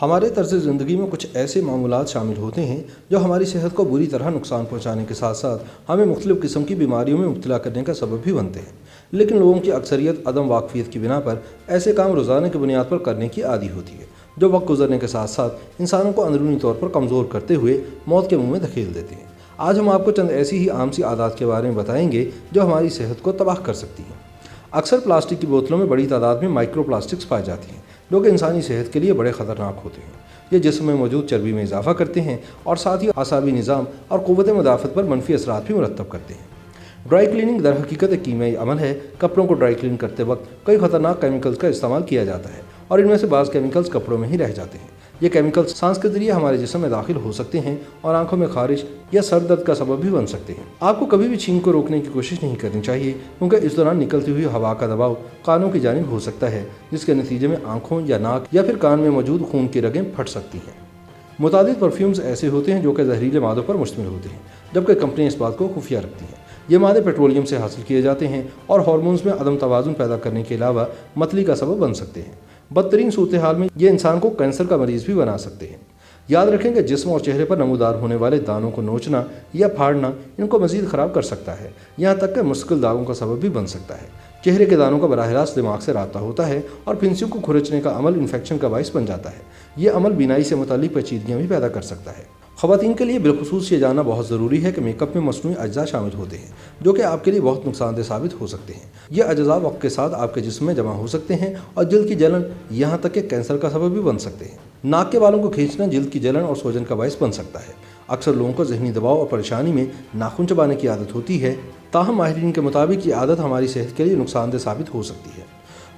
ہمارے طرز زندگی میں کچھ ایسے معمولات شامل ہوتے ہیں جو ہماری صحت کو بری طرح نقصان پہنچانے کے ساتھ ساتھ ہمیں مختلف قسم کی بیماریوں میں مبتلا کرنے کا سبب بھی بنتے ہیں، لیکن لوگوں کی اکثریت عدم واقفیت کی بنا پر ایسے کام روزانہ کی بنیاد پر کرنے کی عادی ہوتی ہے، جو وقت گزرنے کے ساتھ ساتھ انسانوں کو اندرونی طور پر کمزور کرتے ہوئے موت کے منہ میں دھکیل دیتے ہیں۔ آج ہم آپ کو چند ایسی ہی عام سی عادات کے بارے میں بتائیں گے جو ہماری صحت کو تباہ کر سکتی ہیں۔ اکثر پلاسٹک کی بوتلوں میں بڑی تعداد میں مائکرو پلاسٹکس پائی جاتی ہیں، جو کہ انسانی صحت کے لیے بڑے خطرناک ہوتے ہیں۔ یہ جسم میں موجود چربی میں اضافہ کرتے ہیں اور ساتھ ہی اعصابی نظام اور قوت مدافعت پر منفی اثرات بھی مرتب کرتے ہیں۔ ڈرائی کلیننگ در حقیقت ایک کیمیائی عمل ہے۔ کپڑوں کو ڈرائی کلین کرتے وقت کئی خطرناک کیمیکلز کا استعمال کیا جاتا ہے اور ان میں سے بعض کیمیکلز کپڑوں میں ہی رہ جاتے ہیں۔ یہ کیمیکلز سانس کے ذریعے ہمارے جسم میں داخل ہو سکتے ہیں اور آنکھوں میں خارش یا سر درد کا سبب بھی بن سکتے ہیں۔ آپ کو کبھی بھی چھینک کو روکنے کی کوشش نہیں کرنی چاہیے، کیونکہ اس دوران نکلتی ہوئی ہوا کا دباؤ کانوں کی جانب ہو سکتا ہے، جس کے نتیجے میں آنکھوں یا ناک یا پھر کان میں موجود خون کی رگیں پھٹ سکتی ہیں۔ متعدد پرفیومز ایسے ہوتے ہیں جو کہ زہریلے مادوں پر مشتمل ہوتے ہیں، جبکہ کمپنیاں اس بات کو خفیہ رکھتی ہیں۔ یہ مادے پیٹرولیم سے حاصل کیے جاتے ہیں اور ہارمونز میں عدم توازن پیدا کرنے کے علاوہ متلی کا سبب بن سکتے ہیں۔ بدترین صورتحال میں یہ انسان کو کینسر کا مریض بھی بنا سکتے ہیں۔ یاد رکھیں کہ جسم اور چہرے پر نمودار ہونے والے دانوں کو نوچنا یا پھاڑنا ان کو مزید خراب کر سکتا ہے، یہاں تک کہ مستقل داغوں کا سبب بھی بن سکتا ہے۔ چہرے کے دانوں کا براہ راست دماغ سے رابطہ ہوتا ہے اور پھنسیوں کو کھرچنے کا عمل انفیکشن کا باعث بن جاتا ہے۔ یہ عمل بینائی سے متعلق پیچیدگیاں بھی پیدا کر سکتا ہے۔ خواتین کے لیے بالخصوص یہ جاننا بہت ضروری ہے کہ میک اپ میں مصنوعی اجزاء شامل ہوتے ہیں، جو کہ آپ کے لیے بہت نقصان دہ ثابت ہو سکتے ہیں۔ یہ اجزاء وقت کے ساتھ آپ کے جسم میں جمع ہو سکتے ہیں اور جلد کی جلن یہاں تک کہ کینسر کا سبب بھی بن سکتے ہیں۔ ناک کے بالوں کو کھینچنا جلد کی جلن اور سوجن کا باعث بن سکتا ہے۔ اکثر لوگوں کو ذہنی دباؤ اور پریشانی میں ناخن چبانے کی عادت ہوتی ہے، تاہم ماہرین کے مطابق یہ عادت ہماری صحت کے لیے نقصان دہ ثابت ہو سکتی ہے۔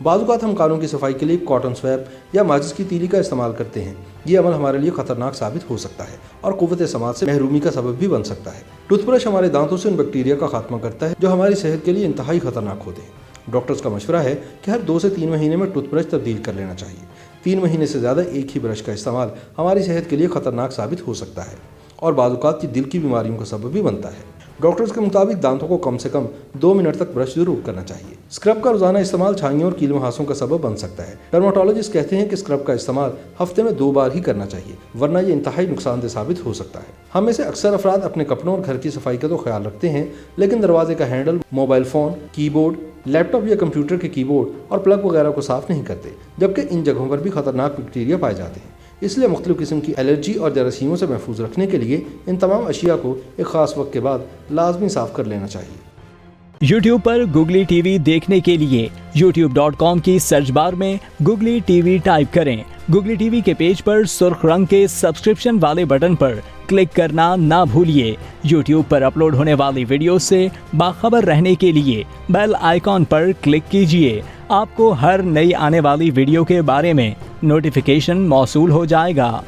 بعض اوقات ہم کانوں کی صفائی کے لیے کاٹن سویپ یا ماچس کی تیلی کا استعمال کرتے ہیں۔ یہ عمل ہمارے لیے خطرناک ثابت ہو سکتا ہے اور قوت سماعت سے محرومی کا سبب بھی بن سکتا ہے۔ ٹوتھ برش ہمارے دانتوں سے ان بیکٹیریا کا خاتمہ کرتا ہے جو ہماری صحت کے لیے انتہائی خطرناک ہوتے ہیں۔ ڈاکٹرز کا مشورہ ہے کہ ہر 2 سے 3 مہینے میں ٹوتھ برش تبدیل کر لینا چاہیے۔ 3 مہینے سے زیادہ ایک ہی برش کا استعمال ہماری صحت کے لیے خطرناک ثابت ہو سکتا ہے اور بعض اوقات کی دل کی بیماریوں کا سبب بھی بنتا ہے۔ ڈاکٹرز کے مطابق دانتوں کو کم سے کم 2 منٹ تک برش ضرور کرنا چاہیے۔ اسکرب کا روزانہ استعمال چھائیوں اور کیل مہاسوں کا سبب بن سکتا ہے۔ ڈرماٹولوجسٹ کہتے ہیں کہ اسکرب کا استعمال ہفتے میں 2 بار ہی کرنا چاہیے، ورنہ یہ انتہائی نقصان دہ ثابت ہو سکتا ہے۔ ہم میں سے اکثر افراد اپنے کپڑوں اور گھر کی صفائی کا تو خیال رکھتے ہیں، لیکن دروازے کا ہینڈل، موبائل فون، کی بورڈ، لیپ ٹاپ یا کمپیوٹر کے کی بورڈ اور پلگ وغیرہ کو صاف نہیں کرتے، جبکہ ان جگہوں پر بھی خطرناک بیکٹیریا پائے جاتے ہیں۔ اس لیے مختلف قسم کی الرجی اور جراثیموں سے محفوظ رکھنے کے لیے ان تمام اشیاء کو ایک خاص وقت کے بعد لازمی صاف کر لینا چاہیے۔ YouTube پر گوگلی ٹی وی دیکھنے کے لیے youtube.com کی سرچ بار میں گوگلی ٹی وی ٹائپ کریں۔ گوگلی ٹی وی کے پیج پر سرخ رنگ کے سبسکرپشن والے بٹن پر کلک کرنا نہ بھولیے۔ YouTube پر اپلوڈ ہونے والی ویڈیو سے باخبر رہنے کے لیے بیل آئیکن پر کلک کیجیے۔ آپ کو ہر نئی آنے والی ویڈیو کے بارے میں نوٹیفیکیشن موصول ہو جائے گا۔